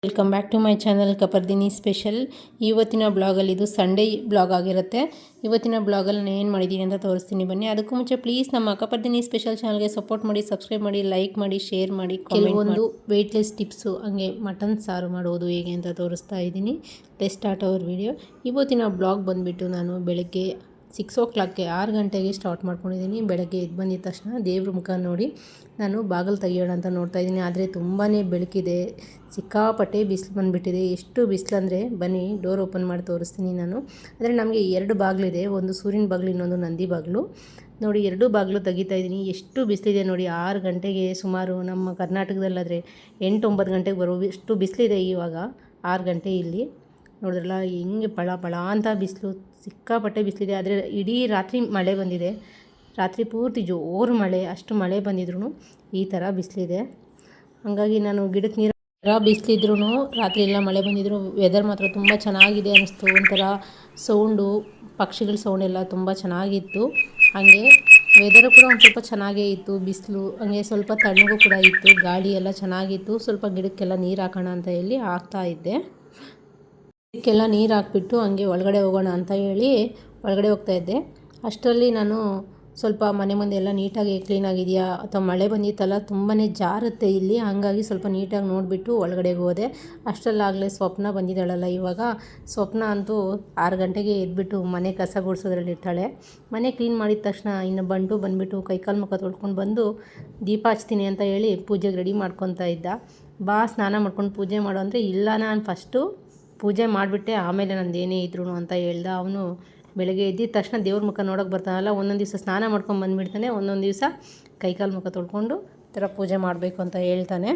Welcome back to my channel Kapardini special. ಇವತ್ತಿನ ಬ್ಲಾಗಲ್ಲಿ ಇದು ಸಂಡೇ ಬ್ಲಾಗ್ ಆಗಿರುತ್ತೆ. ಇವತ್ತಿನ ಬ್ಲಾಗಲ್ಲಿ ನಾನು ಏನು ಮಾಡಿದ್ದೀನಿ ಅಂತ ತೋರಿಸ್ತೀನಿ ಬನ್ನಿ. ಅದಕ್ಕೂ ಮುಂಚೆ ಪ್ಲೀಸ್ ನಮ್ಮ ಕಪರ್ದಿನಿ ಸ್ಪೆಷಲ್ ಚಾನಲ್ಗೆ ಸಪೋರ್ಟ್ ಮಾಡಿ, ಸಬ್ಸ್ಕ್ರೈಬ್ ಮಾಡಿ, ಲೈಕ್ ಮಾಡಿ, ಶೇರ್ ಮಾಡಿ, ಕೆಲವೊಂದು ವೆಯ್ಟ್ಲೆಸ್ ಟಿಪ್ಸು ಹಂಗೆ ಮಟನ್ ಸಾರು ಮಾಡೋದು ಹೇಗೆ ಅಂತ ತೋರಿಸ್ತಾ ಇದ್ದೀನಿ. Let's start hour video. ಇವತ್ತಿನ ಬ್ಲಾಗ್ ಬಂದುಬಿಟ್ಟು ನಾನು ಬೆಳಗ್ಗೆ 6 o'clock 6 ಗಂಟೆಗೆ ಸ್ಟಾರ್ಟ್ ಮಾಡ್ಕೊಂಡಿದ್ದೀನಿ. ಬೆಳಗ್ಗೆ ಎದ್ದು ಬಂದಿದ ತಕ್ಷಣ ದೇವ್ರ ಮುಖ ನೋಡಿ ನಾನು ಬಾಗಿಲು ತೆಗಿಯೋಣ ಅಂತ ನೋಡ್ತಾಯಿದ್ದೀನಿ. ಆದರೆ ತುಂಬಾ ಬೆಳಕಿದೆ, ಸಿಕ್ಕಾಪಟ್ಟೆ ಬಿಸಿಲು ಬಂದುಬಿಟ್ಟಿದೆ. ಎಷ್ಟು ಬಿಸಿಲು ಅಂದರೆ ಬನ್ನಿ ಡೋರ್ ಓಪನ್ ಮಾಡಿ ತೋರಿಸ್ತೀನಿ ನಾನು. ಅಂದರೆ ನಮಗೆ 2 ಬಾಗಿಲಿದೆ, ಒಂದು ಸೂರ್ಯನ ಬಾಗಿಲು, ಇನ್ನೊಂದು ನಂದಿ ಬಾಗಿಲು. ನೋಡಿ 2 ಬಾಗಿಲು ತೆಗಿತಾ ಇದ್ದೀನಿ. ಎಷ್ಟು ಬಿಸಿಲಿದೆ ನೋಡಿ. 6 ಗಂಟೆಗೆ ಸುಮಾರು ನಮ್ಮ ಕರ್ನಾಟಕದಲ್ಲಾದರೆ 8-9 ಗಂಟೆಗೆ ಬರುವಷ್ಟು ಬಿಸಿಲಿದೆ. ಇವಾಗ 6 ಗಂಟೆ ಇಲ್ಲಿ ನೋಡಿದ್ರಲ್ಲ ಹೆಂಗೆ ಪಳ ಪಳ ಅಂತ ಬಿಸಿಲು, ಸಿಕ್ಕಾಪಟ್ಟೆ ಬಿಸಿಲಿದೆ. ಆದರೆ ಇಡೀ ರಾತ್ರಿ ಮಳೆ ಬಂದಿದೆ, ರಾತ್ರಿ ಪೂರ್ತಿ ಜೋರು ಮಳೆ. ಅಷ್ಟು ಮಳೆ ಬಂದಿದ್ರು ಈ ಥರ ಬಿಸಿಲಿದೆ. ಹಾಗಾಗಿ ನಾನು ಗಿಡಕ್ಕೆ ನೀರು ಬಿಸಿಲಿದ್ರೂ ರಾತ್ರಿ ಎಲ್ಲ ಮಳೆ ಬಂದಿದ್ರು ವೆದರ್ ಮಾತ್ರ ತುಂಬ ಚೆನ್ನಾಗಿದೆ ಅನ್ನಿಸ್ತು. ಒಂಥರ ಸೌಂಡು, ಪಕ್ಷಿಗಳ ಸೌಂಡ್ ಎಲ್ಲ ತುಂಬ ಚೆನ್ನಾಗಿತ್ತು. ಹಾಗೆ ವೆದರು ಕೂಡ ಒಂದು ಸ್ವಲ್ಪ ಚೆನ್ನಾಗೇ ಇತ್ತು. ಬಿಸಿಲು ಹಾಗೆ ಸ್ವಲ್ಪ ತಣ್ಣಗೂ ಕೂಡ ಇತ್ತು, ಗಾಳಿ ಎಲ್ಲ ಚೆನ್ನಾಗಿತ್ತು. ಸ್ವಲ್ಪ ಗಿಡಕ್ಕೆಲ್ಲ ನೀರು ಹಾಕೋಣ ಅಂತ ಹೇಳಿ ಹಾಕ್ತಾ ಇದ್ದೆ. ಗಿಡಕ್ಕೆಲ್ಲ ನೀರು ಹಾಕ್ಬಿಟ್ಟು ಹಂಗೆ ಒಳಗಡೆ ಹೋಗೋಣ ಅಂತ ಹೇಳಿ ಒಳಗಡೆ ಹೋಗ್ತಾಯಿದ್ದೆ. ಅಷ್ಟರಲ್ಲಿ ನಾನು ಸ್ವಲ್ಪ ಮನೆ ಮುಂದೆ ಎಲ್ಲ ನೀಟಾಗಿ ಕ್ಲೀನಾಗಿದೆಯಾ ಅಥವಾ ಮಳೆ ಬಂದಿತ್ತಲ್ಲ ತುಂಬಾ ಜಾರುತ್ತೆ ಇಲ್ಲಿ, ಹಾಗಾಗಿ ಸ್ವಲ್ಪ ನೀಟಾಗಿ ನೋಡಿಬಿಟ್ಟು ಒಳಗಡೆಗೆ ಹೋದೆ. ಅಷ್ಟರಲ್ಲಾಗಲೇ ಸ್ವಪ್ನ ಬಂದಿದ್ದಾಳಲ್ಲ. ಇವಾಗ ಸ್ವಪ್ನ ಅಂತೂ 6 ಗಂಟೆಗೆ ಎದ್ಬಿಟ್ಟು ಮನೆ ಕಸ ಗುಡಿಸೋದ್ರಲ್ಲಿ ಇರ್ತಾಳೆ. ಮನೆ ಕ್ಲೀನ್ ಮಾಡಿದ ತಕ್ಷಣ ಇನ್ನು ಬಂಟು ಬಂದುಬಿಟ್ಟು ಕೈಕಾಲು ಮುಖ ತೊಳ್ಕೊಂಡು ಬಂದು ದೀಪ ಹಚ್ತೀನಿ ಅಂತ ಹೇಳಿ ಪೂಜೆಗೆ ರೆಡಿ ಮಾಡ್ಕೊತಾ ಇದ್ದ. ಬಾ ಸ್ನಾನ ಮಾಡ್ಕೊಂಡು ಪೂಜೆ ಮಾಡು ಅಂದರೆ ಇಲ್ಲ, ನಾನು ಫಸ್ಟು ಪೂಜೆ ಮಾಡಿಬಿಟ್ಟೆ ಆಮೇಲೆ ನಂದು ಏನೇ ಇದ್ರು ಅಂತ ಹೇಳ್ದ. ಅವನು ಬೆಳಗ್ಗೆ ಎದ್ದಿದ ತಕ್ಷಣ ದೇವ್ರ ಮುಖ ನೋಡೋಕೆ ಬರ್ತಾನಲ್ಲ, ಒಂದೊಂದು ದಿವಸ ಸ್ನಾನ ಮಾಡ್ಕೊಂಡು ಬಂದುಬಿಡ್ತಾನೆ, ಒಂದೊಂದು ದಿವಸ ಕೈಕಾಲು ಮುಖ ತೊಳ್ಕೊಂಡು ಈ ಥರ ಪೂಜೆ ಮಾಡಬೇಕು ಅಂತ ಹೇಳ್ತಾನೆ.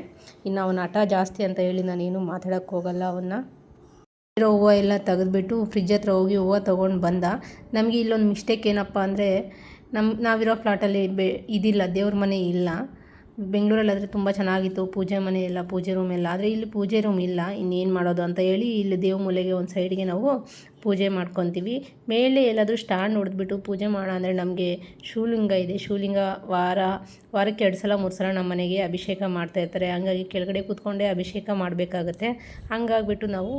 ಇನ್ನು ಅವನ ಹಠ ಜಾಸ್ತಿ ಅಂತ ಹೇಳಿ ನಾನೇನು ಮಾತಾಡೋಕ್ಕೆ ಹೋಗಲ್ಲ. ಇರೋ ಹೂವು ಎಲ್ಲ ತೆಗೆದುಬಿಟ್ಟು ಫ್ರಿಜ್ ಹತ್ರ ಹೋಗಿ ಹೂವು ತೊಗೊಂಡು ಬಂದ. ನಮಗೆ ಇಲ್ಲೊಂದು ಮಿಸ್ಟೇಕ್ ಏನಪ್ಪ ಅಂದರೆ, ನಾವಿರೋ ಫ್ಲಾಟಲ್ಲಿ ಇದಿಲ್ಲ, ದೇವ್ರ ಮನೆ ಇಲ್ಲ. ಬೆಂಗಳೂರಲ್ಲಾದರೆ ತುಂಬ ಚೆನ್ನಾಗಿತ್ತು ಪೂಜೆ ಮನೆ ಎಲ್ಲ, ಪೂಜೆ ರೂಮ್ ಎಲ್ಲ. ಆದರೆ ಇಲ್ಲಿ ಪೂಜೆ ರೂಮ್ ಇಲ್ಲ, ಇನ್ನೇನು ಮಾಡೋದು ಅಂತ ಹೇಳಿ ಇಲ್ಲಿ ದೇವ್ರ ಮೂಲೆಗೆ ಒಂದು ಸೈಡ್ಗೆ ನಾವು ಪೂಜೆ ಮಾಡ್ಕೊತೀವಿ. ಮೇಲೆ ಎಲ್ಲಾದರೂ ಸ್ಟ್ಯಾಂಡ್ ಹೊಡೆದ್ಬಿಟ್ಟು ಪೂಜೆ ಮಾಡೋಣ ಅಂದರೆ ನಮಗೆ ಶಿವಲಿಂಗ ಇದೆ. ಶಿವಲಿಂಗ ವಾರಕ್ಕೆ 2 ಸಲ 3 ಸಲ ನಮ್ಮ ಮನೆಗೆ ಅಭಿಷೇಕ ಮಾಡ್ತಾಯಿರ್ತಾರೆ. ಹಂಗಾಗಿ ಕೆಳಗಡೆ ಕೂತ್ಕೊಂಡೇ ಅಭಿಷೇಕ ಮಾಡಬೇಕಾಗತ್ತೆ. ಹಂಗಾಗ್ಬಿಟ್ಟು ನಾವು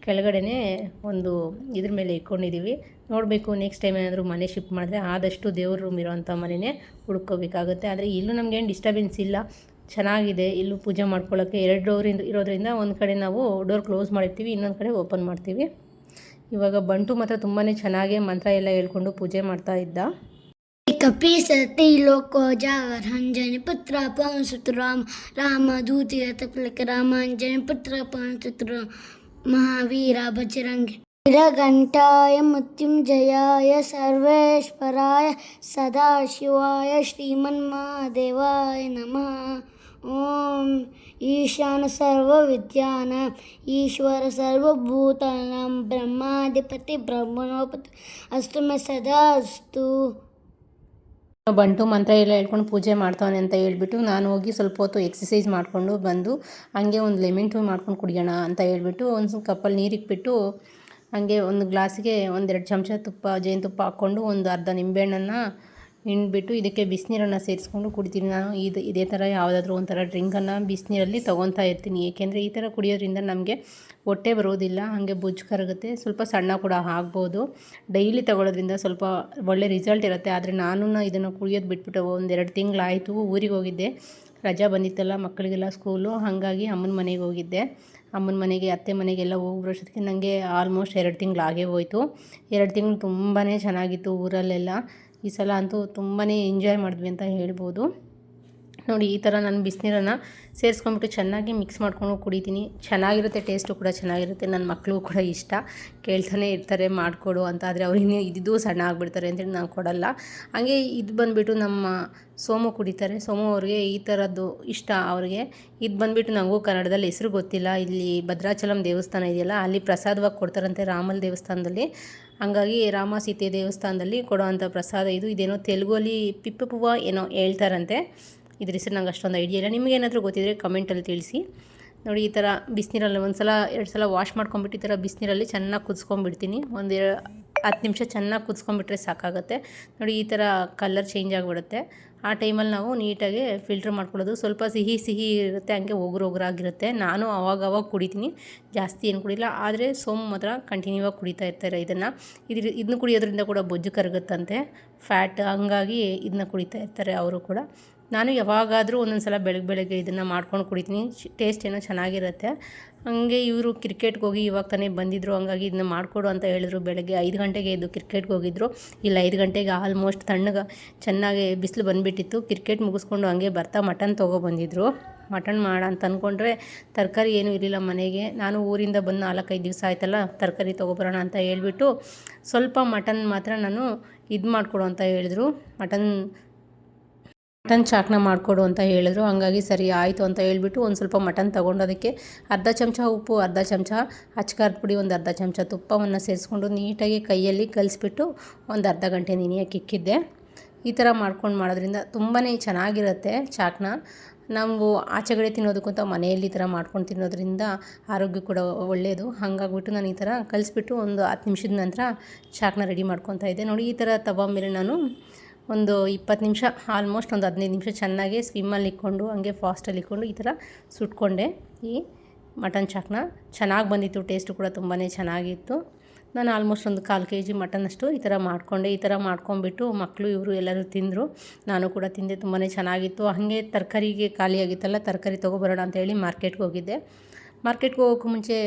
ಕೆಳಗಡೆನೇ ಒಂದು ಇದ್ರ ಮೇಲೆ ಇಟ್ಕೊಂಡಿದ್ದೀವಿ. ನೋಡಬೇಕು ನೆಕ್ಸ್ಟ್ ಟೈಮ್ ಏನಾದರೂ ಮನೆ ಶಿಫ್ಟ್ ಮಾಡಿದ್ರೆ ಆದಷ್ಟು ದೇವ್ರ ರೂಮ್ ಇರೋವಂಥ ಮನೆಯೇ ಹುಡ್ಕೋಬೇಕಾಗುತ್ತೆ. ಆದರೆ ಇಲ್ಲೂ ನಮಗೇನು ಡಿಸ್ಟರ್ಬೆನ್ಸ್ ಇಲ್ಲ, ಚೆನ್ನಾಗಿದೆ. ಇಲ್ಲೂ ಪೂಜೆ ಮಾಡ್ಕೊಳ್ಳೋಕ್ಕೆ 2 ಡೋರ್ ಇರೋದ್ರಿಂದ ಒಂದು ಕಡೆ ನಾವು ಡೋರ್ ಕ್ಲೋಸ್ ಮಾಡಿರ್ತೀವಿ, ಇನ್ನೊಂದು ಕಡೆ ಓಪನ್ ಮಾಡ್ತೀವಿ. ಇವಾಗ ಬಂಟು ಮಾತ್ರ ತುಂಬಾ ಚೆನ್ನಾಗೇ ಮಂತ್ರ ಎಲ್ಲ ಹೇಳ್ಕೊಂಡು ಪೂಜೆ ಮಾಡ್ತಾ ಇದ್ದ. ಕಪಿಸತಿ ಲೋಕೋಜಾರಂಜನಿ ಪುತ್ರ ಪವನಸುತ ರಾಮ ದೂತಿ ರಥಫಲಕ ರಾಮಾಂಜನಿ ಪುತ್ರ ಪವನಸುತ ಮಹಾವೀರ ಬಜರಂಗಿ ನೀಲಕಂಠಾಯ ಮೃತ್ಯುಂಜಯಾಯ ಸರ್ವೇಶ್ವರಾಯ ಸದಾಶಿವಾಯ ಶ್ರೀಮನ್ಮಹಾದೇವಾಯ ನಮಃ. ಓಂ ಈಶಾನ ಸರ್ವವಿದ್ಯಾನಾಂ ಈಶ್ವರ ಸರ್ವಭೂತಾನಾಂ ಬ್ರಹ್ಮಾಧಿಪತಿ ಬ್ರಹ್ಮಣೋಪತಿ ಅಸ್ತು ಮೇ ಸದಾ ಅಸ್ತು. ಬಂಟು ಮಂತ್ರ ಎಲ್ಲ ಹೇಳ್ಕೊಂಡು ಪೂಜೆ ಮಾಡ್ತಾನೆ ಅಂತ ಹೇಳ್ಬಿಟ್ಟು ನಾನು ಹೋಗಿ ಸ್ವಲ್ಪ ಹೊತ್ತು ಎಕ್ಸಸೈಸ್ ಮಾಡಿಕೊಂಡು ಬಂದು ಹಂಗೆ ಒಂದು ಲೆಮನ್ ಟೀ ಮಾಡ್ಕೊಂಡು ಕುಡಿಯೋಣ ಅಂತ ಹೇಳ್ಬಿಟ್ಟು ಒಂದು ಕಪ್ಪಲ್ಲಿ ನೀರಿಕ್ಬಿಟ್ಟು ಹಾಗೆ ಒಂದು ಗ್ಲಾಸಿಗೆ 1-2 ಚಮಚ ಜೇನುತುಪ್ಪ ಹಾಕ್ಕೊಂಡು ಒಂದು ಅರ್ಧ ನಿಂಬೆಹಣ್ಣನ್ನು ಹಿಂಡ್ಬಿಟ್ಟು ಇದಕ್ಕೆ ಬಿಸಿನೀರನ್ನು ಸೇರಿಸ್ಕೊಂಡು ಕುಡಿತೀನಿ. ನಾನು ಇದೇ ಥರ ಯಾವುದಾದ್ರೂ ಒಂಥರ ಡ್ರಿಂಕನ್ನು ಬಿಸಿನೀರಲ್ಲಿ ತೊಗೊತಾ ಇರ್ತೀನಿ. ಏಕೆಂದರೆ ಈ ಥರ ಕುಡಿಯೋದ್ರಿಂದ ನಮಗೆ ಹೊಟ್ಟೆ ಬರೋದಿಲ್ಲ, ಹಾಗೆ ಬೊಜ್ಜು ಕರಗುತ್ತೆ, ಸ್ವಲ್ಪ ಸಣ್ಣ ಕೂಡ ಆಗ್ಬೋದು. ಡೈಲಿ ತಗೊಳ್ಳೋದ್ರಿಂದ ಸ್ವಲ್ಪ ಒಳ್ಳೆ ರಿಸಲ್ಟ್ ಇರುತ್ತೆ. ಆದರೆ ನಾನು ಇದನ್ನು ಕುಡಿಯೋದು ಬಿಟ್ಬಿಟ್ಟು 1-2 ತಿಂಗಳಾಯಿತು. ಊರಿಗೆ ಹೋಗಿದ್ದೆ, ರಜಾ ಬಂದಿತ್ತಲ್ಲ ಮಕ್ಕಳಿಗೆಲ್ಲ ಸ್ಕೂಲು, ಹಾಗಾಗಿ ಅಮ್ಮನ ಮನೆಗೆ ಹೋಗಿದ್ದೆ. ಅಮ್ಮನ ಮನೆಗೆ ಅತ್ತೆ ಮನೆಗೆಲ್ಲ ಹೋಗ್ಬರೋಷ್ಟೊತ್ತಿಗೆ ನನಗೆ ಆಲ್ಮೋಸ್ಟ್ 2 ತಿಂಗಳಾಗೇ ಹೋಯಿತು. 2 ತಿಂಗಳು ತುಂಬಾ ಚೆನ್ನಾಗಿತ್ತು ಊರಲ್ಲೆಲ್ಲ. ಈ ಸಲ ಅಂತೂ ತುಂಬಾ ಎಂಜಾಯ್ ಮಾಡಿದ್ವಿ ಅಂತ ಹೇಳ್ಬೋದು. ನೋಡಿ ಈ ಥರ ನಾನು ಬಿಸಿನೀರನ್ನು ಸೇರಿಸ್ಕೊಂಡ್ಬಿಟ್ಟು ಚೆನ್ನಾಗಿ ಮಿಕ್ಸ್ ಮಾಡ್ಕೊಂಡು ಕುಡಿತೀನಿ. ಚೆನ್ನಾಗಿರುತ್ತೆ, ಟೇಸ್ಟು ಕೂಡ ಚೆನ್ನಾಗಿರುತ್ತೆ. ನನ್ನ ಮಕ್ಕಳಿಗೂ ಕೂಡ ಇಷ್ಟ, ಕೇಳ್ತಾನೆ ಇರ್ತಾರೆ ಮಾಡಿಕೊಡು ಅಂತ. ಆದರೆ ಅವ್ರು ಇನ್ನೂ ಇದ್ದು ಸಣ್ಣ ಆಗಿಬಿಡ್ತಾರೆ ಅಂತೇಳಿ ನಾನು ಕೊಡಲ್ಲ. ಹಾಗೆ ಇದು ಬಂದುಬಿಟ್ಟು ನಮ್ಮ ಸೋಮು ಕುಡಿತಾರೆ. ಸೋಮು ಅವ್ರಿಗೆ ಈ ಥರದ್ದು ಇಷ್ಟ ಅವ್ರಿಗೆ. ಇದು ಬಂದುಬಿಟ್ಟು ನನಗೂ ಕನ್ನಡದಲ್ಲಿ ಹೆಸರು ಗೊತ್ತಿಲ್ಲ. ಇಲ್ಲಿ ಭದ್ರಾಚಲಂ ದೇವಸ್ಥಾನ ಇದೆಯಲ್ಲ, ಅಲ್ಲಿ ಪ್ರಸಾದವಾಗಿ ಕೊಡ್ತಾರಂತೆ ರಾಮನ ದೇವಸ್ಥಾನದಲ್ಲಿ. ಹಾಗಾಗಿ ರಾಮ ಸೀತೆ ದೇವಸ್ಥಾನದಲ್ಲಿ ಕೊಡೋವಂಥ ಪ್ರಸಾದ ಇದು. ಇದೇನೋ ತೆಲುಗಲ್ಲಿ ಪಿಪ್ಪುವ ಏನೋ ಹೇಳ್ತಾರಂತೆ. ಇದ್ರ ಹೆಸರು ನಂಗೆ ಅಷ್ಟೊಂದು ಐಡಿಯಾ ಇಲ್ಲ. ನಿಮಗೇನಾದರೂ ಗೊತ್ತಿದ್ದರೆ ಕಮೆಂಟಲ್ಲಿ ತಿಳಿಸಿ. ನೋಡಿ ಈ ಥರ ಬಿಸಿನೀರಲ್ಲಿ 1 ಸಲ 2 ಸಲ ವಾಶ್ ಮಾಡ್ಕೊಂಬಿಟ್ಟು ಈ ಥರ ಬಿಸಿನೀರಲ್ಲಿ ಚೆನ್ನಾಗಿ ಕುದಿಸ್ಕೊಂಡ್ಬಿಡ್ತೀನಿ. 10 ನಿಮಿಷ ಚೆನ್ನಾಗಿ ಕುದಿಸ್ಕೊಂಡ್ಬಿಟ್ರೆ ಸಾಕಾಗುತ್ತೆ. ನೋಡಿ ಈ ಥರ ಕಲರ್ ಚೇಂಜ್ ಆಗಿಬಿಡುತ್ತೆ. ಆ ಟೈಮಲ್ಲಿ ನಾವು ನೀಟಾಗಿ ಫಿಲ್ಟ್ರ್ ಮಾಡ್ಕೊಳ್ಳೋದು. ಸ್ವಲ್ಪ ಸಿಹಿ ಸಿಹಿ ಇರುತ್ತೆ, ಹಂಗೆ ಒಗ್ರಾಗಿರುತ್ತೆ. ನಾನು ಅವಾಗ ಕುಡಿತೀನಿ, ಜಾಸ್ತಿ ಏನು ಕುಡಿಲ್ಲ. ಆದರೆ ಸೋಮು ಮಾತ್ರ ಕಂಟಿನ್ಯೂ ಆಗಿ ಕುಡಿತಾ ಇರ್ತಾರೆ ಇದನ್ನು. ಇದನ್ನ ಕುಡಿಯೋದ್ರಿಂದ ಕೂಡ ಬೊಜ್ಜು ಕರಗುತ್ತಂತೆ, ಫ್ಯಾಟ್, ಹಂಗಾಗಿ ಇದನ್ನ ಕುಡಿತಾ ಇರ್ತಾರೆ ಅವರು ಕೂಡ. ನಾನು ಯಾವಾಗಾದರೂ ಒಂದೊಂದು ಸಲ ಬೆಳಗ್ಗೆ ಇದನ್ನು ಮಾಡ್ಕೊಂಡು ಕುಡಿತೀನಿ. ಟೇಸ್ಟ್ ಏನೋ ಚೆನ್ನಾಗಿರುತ್ತೆ. ಹಾಗೆ ಇವರು ಕ್ರಿಕೆಟ್ಗೆ ಹೋಗಿ ಇವಾಗ ತಾನೇ ಬಂದಿದ್ದರು, ಹಂಗಾಗಿ ಇದನ್ನ ಮಾಡಿಕೊಡು ಅಂತ ಹೇಳಿದ್ರು. ಬೆಳಗ್ಗೆ 5 ಗಂಟೆಗೆ ಎದ್ದು ಕ್ರಿಕೆಟ್ಗೆ ಹೋಗಿದ್ದರು. ಇಲ್ಲ 5 ಗಂಟೆಗೆ ಆಲ್ಮೋಸ್ಟ್ ತಣ್ಣಗೆ ಚೆನ್ನಾಗಿ ಬಿಸಿಲು ಬಂದುಬಿಟ್ಟಿತ್ತು. ಕ್ರಿಕೆಟ್ ಮುಗಿಸ್ಕೊಂಡು ಹಂಗೆ ಬರ್ತಾ ಮಟನ್ ತೊಗೊಬಂದಿದ್ರು. ಮಟನ್ ಮಾಡೋಣ ಅಂತ ಅಂದ್ಕೊಂಡ್ರೆ ತರಕಾರಿ ಏನೂ ಇರಲಿಲ್ಲ ಮನೆಗೆ. ನಾನು ಊರಿಂದ ಬಂದು 4-5 ದಿವಸ ಆಯ್ತಲ್ಲ, ತರಕಾರಿ ತೊಗೊಬರೋಣ ಅಂತ ಹೇಳ್ಬಿಟ್ಟು ಸ್ವಲ್ಪ ಮಟನ್ ಮಾತ್ರ ನಾನು ಇದು ಮಾಡಿಕೊಡು ಅಂತ ಹೇಳಿದ್ರು. ಮಟನ್ ಚಾಕ್ನ ಮಾಡಿಕೊಡು ಅಂತ ಹೇಳಿದ್ರು. ಹಂಗಾಗಿ ಸರಿ ಆಯಿತು ಅಂತ ಹೇಳ್ಬಿಟ್ಟು ಒಂದು ಸ್ವಲ್ಪ ಮಟನ್ ತೊಗೊಂಡು ಅದಕ್ಕೆ ಅರ್ಧ ಚಮಚ ಉಪ್ಪು, ಅರ್ಧ ಚಮಚ ಅಚ್ಕಾರದ ಪುಡಿ, ಒಂದು ಅರ್ಧ ಚಮಚ ತುಪ್ಪವನ್ನು ಸೇರಿಸ್ಕೊಂಡು ನೀಟಾಗಿ ಕೈಯಲ್ಲಿ ಕಲಿಸ್ಬಿಟ್ಟು ಒಂದು ಅರ್ಧ ಗಂಟೆ ನೆನೆಯೋಕೆ ಇಕ್ಕಿದ್ದೆ. ಈ ಥರ ಮಾಡೋದ್ರಿಂದ ತುಂಬಾ ಚೆನ್ನಾಗಿರುತ್ತೆ ಚಾಕ್ನ. ನಾವು ಆಚೆಗಡೆ ತಿನ್ನೋದಕ್ಕಿಂತ ಮನೆಯಲ್ಲಿ ಈ ಥರ ಮಾಡ್ಕೊಂಡು ತಿನ್ನೋದ್ರಿಂದ ಆರೋಗ್ಯ ಕೂಡ ಒಳ್ಳೆಯದು. ಹಾಗಾಗ್ಬಿಟ್ಟು ನಾನು ಈ ಥರ ಕಲಿಸ್ಬಿಟ್ಟು ಒಂದು 10 ನಿಮಿಷದ ನಂತರ ಚಾಕ್ನ ರೆಡಿ ಮಾಡ್ಕೊತಾ ಇದ್ದೆ. ನೋಡಿ, ಈ ಥರ ತವ ಮೇಲೆ ನಾನು ಒಂದು 20 ನಿಮಿಷ, ಆಲ್ಮೋಸ್ಟ್ ಒಂದು 15 ನಿಮಿಷ ಚೆನ್ನಾಗಿ ಸ್ವಿಮ್ಮಲ್ಲಿ ಇಟ್ಕೊಂಡು ಹಂಗೆ ಫಾಸ್ಟಲ್ಲಿ ಇಟ್ಕೊಂಡು ಈ ಥರ ಸುಟ್ಕೊಂಡೆ. ಈ ಮಟನ್ ಚಾಕ್ನ ಚೆನ್ನಾಗಿ ಬಂದಿತ್ತು, ಟೇಸ್ಟು ಕೂಡ ತುಂಬಾ ಚೆನ್ನಾಗಿತ್ತು. ನಾನು ಆಲ್ಮೋಸ್ಟ್ ಒಂದು 1/4 kg ಮಟನ್ನಷ್ಟು ಈ ಥರ ಮಾಡಿಕೊಂಡೆ. ಈ ಥರ ಮಾಡ್ಕೊಂಬಿಟ್ಟು ಮಕ್ಕಳು ಇವರು ಎಲ್ಲರೂ ತಿಂದರು, ನಾನು ಕೂಡ ತಿಂದೆ. ತುಂಬಾ ಚೆನ್ನಾಗಿತ್ತು. ಹಾಗೆ ತರಕಾರಿಗೆ ಖಾಲಿಯಾಗಿತ್ತಲ್ಲ, ತರಕಾರಿ ತೊಗೊಬರೋಣ ಅಂತೇಳಿ ಮಾರ್ಕೆಟ್ಗೆ ಹೋಗಿದ್ದೆ. ಮಾರ್ಕೆಟ್ಗೆ ಹೋಗೋಕ್ಕೂ ಮುಂಚೆ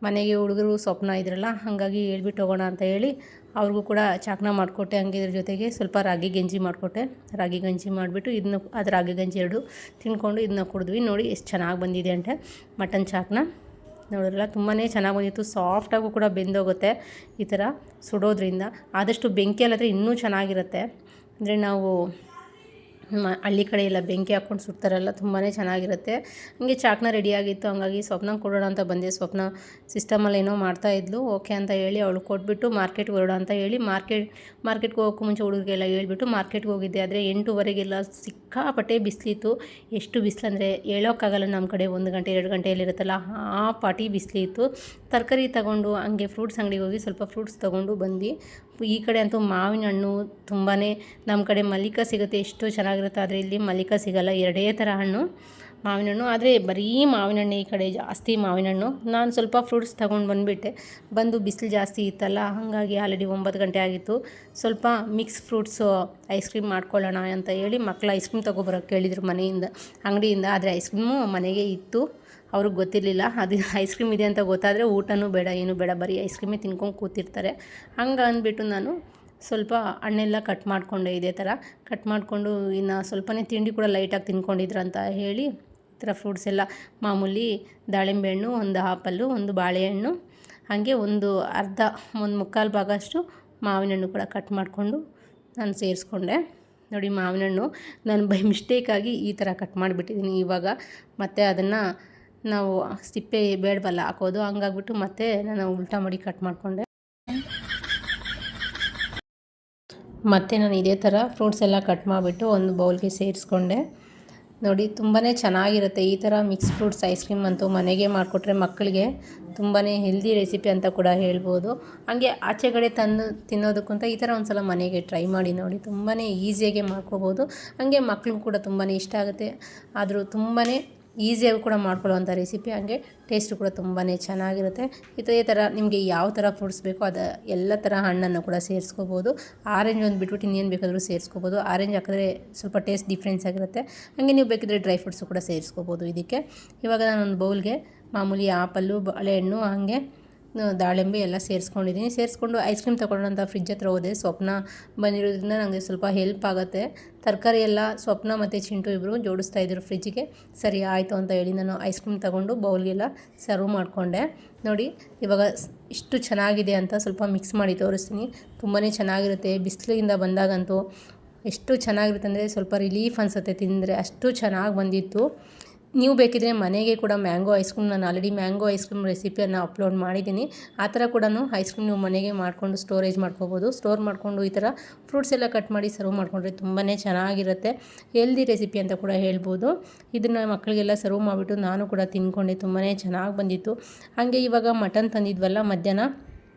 ಮನೆಗೆ ಹುಡುಗರು ಸ್ವಪ್ನ ಇದ್ರಲ್ಲ, ಹಾಗಾಗಿ ಹೇಳ್ಬಿಟ್ಟು ಹೋಗೋಣ ಅಂತ ಹೇಳಿ ಅವ್ರಿಗೂ ಕೂಡ ಚಾಕ್ನ ಮಾಡಿಕೊಟ್ಟೆ. ಹಂಗೆ ಇದ್ರ ಜೊತೆಗೆ ಸ್ವಲ್ಪ ರಾಗಿ ಗಂಜಿ ಮಾಡಿಕೊಟ್ಟೆ. ರಾಗಿ ಗಂಜಿ ಮಾಡಿಬಿಟ್ಟು ಅದು ರಾಗಿ ಗಂಜಿ 2 ತಿನ್ಕೊಂಡು ಇದನ್ನ ಕುಡಿದ್ವಿ. ನೋಡಿ ಎಷ್ಟು ಚೆನ್ನಾಗಿ ಬಂದಿದೆ ಅಂತೆ ಮಟನ್ ಚಾಕ್ನ. ನೋಡಿರಲ್ಲ, ತುಂಬಾ ಚೆನ್ನಾಗಿ ಬಂದಿತ್ತು. ಸಾಫ್ಟಾಗೂ ಕೂಡ ಬೆಂದೋಗುತ್ತೆ ಈ ಥರ ಸುಡೋದ್ರಿಂದ. ಆದಷ್ಟು ಬೆಂಕಿಯಲ್ಲಾದರೆ ಇನ್ನೂ ಚೆನ್ನಾಗಿರುತ್ತೆ. ಅಂದರೆ ನಾವು ಹಳ್ಳಿ ಕಡೆ ಎಲ್ಲ ಬೆಂಕಿ ಹಾಕ್ಕೊಂಡು ಸುಡ್ತಾರಲ್ಲ, ತುಂಬಾ ಚೆನ್ನಾಗಿರುತ್ತೆ. ಹಾಗೆ ಚಾಕ್ನ ರೆಡಿಯಾಗಿತ್ತು, ಹಂಗಾಗಿ ಸ್ವಪ್ನಂಗೆ ಕೊಡೋಣ ಅಂತ ಬಂದೆ. ಸ್ವಪ್ನ ಸಿಸ್ಟಮಲ್ಲಿ ಏನೋ ಮಾಡ್ತಾಯಿದ್ಲು. ಓಕೆ ಅಂತ ಹೇಳಿ ಅವಳು ಕೊಟ್ಬಿಟ್ಟು ಮಾರ್ಕೆಟ್ಗೆ ಹೊರಡೋಣ ಅಂತ ಹೇಳಿ ಮಾರ್ಕೆಟ್ಗೆ ಹೋಗೋಕ್ಕೂ ಮುಂಚೆ ಹುಡುಗರಿಗೆಲ್ಲ ಹೇಳ್ಬಿಟ್ಟು ಮಾರ್ಕೆಟ್ಗೆ ಹೋಗಿದ್ದೆ. ಆದರೆ 8:15ಗೆಲ್ಲ ಸಿಕ್ಕಾಪಟ್ಟೆ ಬಿಸಿಲಿತ್ತು. ಎಷ್ಟು ಬಿಸಿಲಂದರೆ ಹೇಳೋಕ್ಕಾಗಲ್ಲ. ನಮ್ಮ ಕಡೆ 1 ಗಂಟೆ 2 ಗಂಟೆಯಲ್ಲಿರುತ್ತಲ್ಲ, ಆ ಪಾಟಿ ಬಿಸಿಲಿತ್ತು. ತರಕಾರಿ ತಗೊಂಡು ಹಂಗೆ ಫ್ರೂಟ್ಸ್ ಅಂಗಡಿಗೆ ಹೋಗಿ ಸ್ವಲ್ಪ ಫ್ರೂಟ್ಸ್ ತೊಗೊಂಡು ಬಂದು. ಈ ಕಡೆ ಅಂತೂ ಮಾವಿನ ಹಣ್ಣು ತುಂಬಾ, ನಮ್ಮ ಕಡೆ ಮಲ್ಲಿಕ ಸಿಗುತ್ತೆ, ಎಷ್ಟು ಚೆನ್ನಾಗಿರುತ್ತೆ. ಆದರೆ ಇಲ್ಲಿ ಮಲ್ಲಿಕ ಸಿಗಲ್ಲ, 2 ಥರ ಹಣ್ಣು ಮಾವಿನ ಹಣ್ಣು. ಆದರೆ ಬರೀ ಮಾವಿನ ಹಣ್ಣು, ಈ ಕಡೆ ಜಾಸ್ತಿ ಮಾವಿನ ಹಣ್ಣು. ನಾನು ಸ್ವಲ್ಪ ಫ್ರೂಟ್ಸ್ ತೊಗೊಂಡು ಬಂದುಬಿಟ್ಟೆ. ಬಿಸಿಲು ಜಾಸ್ತಿ ಇತ್ತಲ್ಲ, ಹಾಗಾಗಿ ಆಲ್ರೆಡಿ 9 ಗಂಟೆ ಆಗಿತ್ತು. ಸ್ವಲ್ಪ ಮಿಕ್ಸ್ ಫ್ರೂಟ್ಸು ಐಸ್ ಕ್ರೀಮ್ ಮಾಡ್ಕೊಳ್ಳೋಣ ಅಂತ ಹೇಳಿ ಮಕ್ಕಳು ಐಸ್ ಕ್ರೀಮ್ ತೊಗೊಬರೋಕ್ಕೆ ಕೇಳಿದರು ಅಂಗಡಿಯಿಂದ. ಆದರೆ ಐಸ್ ಕ್ರೀಮು ಮನೆಗೆ ಇತ್ತು, ಅವ್ರಿಗೆ ಗೊತ್ತಿರಲಿಲ್ಲ. ಅದು ಐಸ್ ಕ್ರೀಮ್ ಇದೆ ಅಂತ ಗೊತ್ತಾದರೆ ಊಟನೂ ಬೇಡ, ಏನೂ ಬೇಡ, ಬರೀ ಐಸ್ ಕ್ರೀಮೇ ತಿನ್ಕೊಂಡು ಕೂತಿರ್ತಾರೆ. ಹಂಗೆ ಅಂದ್ಬಿಟ್ಟು ನಾನು ಸ್ವಲ್ಪ ಹಣ್ಣೆಲ್ಲ ಕಟ್ ಮಾಡಿಕೊಂಡೆ. ಇದೇ ಥರ ಕಟ್ ಮಾಡಿಕೊಂಡು ಇನ್ನು ಸ್ವಲ್ಪನೇ ತಿಂಡಿ ಕೂಡ ಲೈಟಾಗಿ ತಿನ್ಕೊಂಡಿದ್ರು ಅಂತ ಹೇಳಿ ಈ ಥರ ಫ್ರೂಟ್ಸ್ ಎಲ್ಲ ಮಾಮೂಲಿ ದಾಳಿಂಬೆ ಹಣ್ಣು, ಒಂದು ಆಪಲ್ಲು, ಒಂದು ಬಾಳೆಹಣ್ಣು, ಹಾಗೆ ಒಂದು ಮುಕ್ಕಾಲು ಭಾಗ ಅಷ್ಟು ಮಾವಿನ ಹಣ್ಣು ಕೂಡ ಕಟ್ ಮಾಡಿಕೊಂಡು ನಾನು ಸೇರಿಸ್ಕೊಂಡೆ. ನೋಡಿ, ಮಾವಿನ ಹಣ್ಣು ನಾನು ಬೈ ಮಿಸ್ಟೇಕಾಗಿ ಈ ಥರ ಕಟ್ ಮಾಡಿಬಿಟ್ಟಿದ್ದೀನಿ. ಇವಾಗ ಮತ್ತೆ ಅದನ್ನು ನಾವು ಸಿಪ್ಪೆ ಬೇಡವಲ್ಲ ಹಾಕೋದು, ಹಂಗಾಗ್ಬಿಟ್ಟು ಮತ್ತೆ ನಾನು ಉಲ್ಟಾ ಮಾಡಿ ಕಟ್ ಮಾಡಿಕೊಂಡೆ. ಮತ್ತು ನಾನು ಇದೇ ಥರ ಫ್ರೂಟ್ಸ್ ಎಲ್ಲ ಕಟ್ ಮಾಡಿಬಿಟ್ಟು ಒಂದು ಬೌಲ್ಗೆ ಸೇರಿಸ್ಕೊಂಡೆ. ನೋಡಿ, ತುಂಬಾ ಚೆನ್ನಾಗಿರುತ್ತೆ ಈ ಥರ ಮಿಕ್ಸ್ ಫ್ರೂಟ್ಸ್ ಐಸ್ ಕ್ರೀಮ್ ಅಂತೂ ಮನೆಗೆ ಮಾಡಿಕೊಟ್ರೆ ಮಕ್ಕಳಿಗೆ ತುಂಬಾ ಹೆಲ್ದಿ ರೆಸಿಪಿ ಅಂತ ಕೂಡ ಹೇಳ್ಬೋದು. ಹಾಗೆ ಆಚೆಗಡೆ ತಂದು ತಿನ್ನೋದಕ್ಕಿಂತ ಈ ಥರ ಒಂದು ಸಲ ಮನೆಗೆ ಟ್ರೈ ಮಾಡಿ ನೋಡಿ, ತುಂಬಾ ಈಸಿಯಾಗಿ ಮಾಡ್ಕೋಬೋದು. ಹಾಗೆ ಮಕ್ಕಳಿಗೂ ಕೂಡ ತುಂಬಾ ಇಷ್ಟ ಆಗುತ್ತೆ. ಆದರೂ ತುಂಬಾ ಈಸಿಯಾಗಿ ಕೂಡ ಮಾಡ್ಕೊಳ್ಳೋವಂಥ ರೆಸಿಪಿ. ಹಾಗೆ ಟೇಸ್ಟು ಕೂಡ ತುಂಬಾ ಚೆನ್ನಾಗಿರುತ್ತೆ. ಇದೇ ಥರ ನಿಮಗೆ ಯಾವ ಥರ ಫ್ರೂಟ್ಸ್ ಬೇಕೋ ಅದು ಎಲ್ಲ ಥರ ಹಣ್ಣನ್ನು ಕೂಡ ಸೇರಿಸ್ಕೋಬೋದು. ಆರೆಂಜ್ ಒಂದು ಬಿಟ್ಬಿಟ್ಟು ಇನ್ನೇನು ಬೇಕಾದರೂ ಸೇರಿಸ್ಕೋಬೋದು. ಆರೆಂಜ್ ಹಾಕಿದ್ರೆ ಸ್ವಲ್ಪ ಟೇಸ್ಟ್ ಡಿಫ್ರೆನ್ಸ್ ಆಗಿರುತ್ತೆ. ಹಾಗೆ ನೀವು ಬೇಕಿದ್ರೆ ಡ್ರೈ ಫ್ರೂಟ್ಸು ಕೂಡ ಸೇರಿಸ್ಕೋಬೋದು ಇದಕ್ಕೆ. ಇವಾಗ ನಾನೊಂದು ಬೌಲ್ಗೆ ಮಾಮೂಲಿ ಆಪಲ್ಲು, ಬಾಳೆಹಣ್ಣು, ಹಾಗೆ ದಾಳಿಂಬೆ ಎಲ್ಲ ಸೇರಿಸ್ಕೊಂಡು ಐಸ್ ಕ್ರೀಮ್ ತೊಗೊಳ್ಳೋಣ ಅಂತ ಫ್ರಿಜ್ ಹತ್ರ ಹೋದೆ. ಸ್ವಪ್ನ ಬಂದಿರೋದ್ರಿಂದ ನನಗೆ ಸ್ವಲ್ಪ ಹೆಲ್ಪ್ ಆಗುತ್ತೆ. ತರಕಾರಿ ಎಲ್ಲ ಸ್ವಪ್ನ ಮತ್ತು ಚಿಂಟು ಇಬ್ಬರು ಜೋಡಿಸ್ತಾಯಿದ್ರು ಫ್ರಿಜ್ಜಿಗೆ. ಸರಿ ಆಯಿತು ಅಂತ ಹೇಳಿ ನಾನು ಐಸ್ ಕ್ರೀಮ್ ತೊಗೊಂಡು ಬೌಲ್ಗೆಲ್ಲ ಸರ್ವ್ ಮಾಡಿಕೊಂಡೆ. ನೋಡಿ, ಇವಾಗ ಇಷ್ಟು ಚೆನ್ನಾಗಿದೆ ಅಂತ ಸ್ವಲ್ಪ ಮಿಕ್ಸ್ ಮಾಡಿ ತೋರಿಸ್ತೀನಿ. ತುಂಬಾ ಚೆನ್ನಾಗಿರುತ್ತೆ. ಬಿಸಿಲಿಂದ ಬಂದಾಗಂತೂ ಎಷ್ಟು ಚೆನ್ನಾಗಿರುತ್ತೆ ಅಂದರೆ ಸ್ವಲ್ಪ ರಿಲೀಫ್ ಅನಿಸುತ್ತೆ ತಿಂದರೆ, ಅಷ್ಟು ಚೆನ್ನಾಗಿ ಬಂದಿತ್ತು. ನೀವು ಬೇಕಿದ್ರೆ ಮನೆಗೆ ಕೂಡ ಮ್ಯಾಂಗೋ ಐಸ್ ಕ್ರೀಮ್, ನಾನು ಆಲ್ರೆಡಿ ಮ್ಯಾಂಗೋ ಐಸ್ ಕ್ರೀಮ್ ರೆಸಿಪಿಯನ್ನು ಅಪ್ಲೋಡ್ ಮಾಡಿದ್ದೀನಿ. ಆ ಥರ ಕೂಡ ಐಸ್ ಕ್ರೀಮ್ ನೀವು ಮನೆಗೆ ಮಾಡಿಕೊಂಡು ಸ್ಟೋರೇಜ್ ಮಾಡ್ಕೋಬೋದು. ಸ್ಟೋರ್ ಮಾಡಿಕೊಂಡು ಈ ಥರ ಫ್ರೂಟ್ಸ್ ಎಲ್ಲ ಕಟ್ ಮಾಡಿ ಸರ್ವ್ ಮಾಡಿಕೊಂಡ್ರೆ ತುಂಬಾ ಚೆನ್ನಾಗಿರುತ್ತೆ. ಹೆಲ್ದಿ ರೆಸಿಪಿ ಅಂತ ಕೂಡ ಹೇಳ್ಬೋದು. ಇದನ್ನು ಮಕ್ಕಳಿಗೆಲ್ಲ ಸರ್ವ್ ಮಾಡಿಬಿಟ್ಟು ನಾನು ಕೂಡ ತಿನ್ಕೊಂಡೆ. ತುಂಬಾ ಚೆನ್ನಾಗಿ ಬಂದಿತ್ತು. ಹಾಗೆ ಇವಾಗ ಮಟನ್ ತಂದಿದ್ವಲ್ಲ ಮಧ್ಯಾಹ್ನ,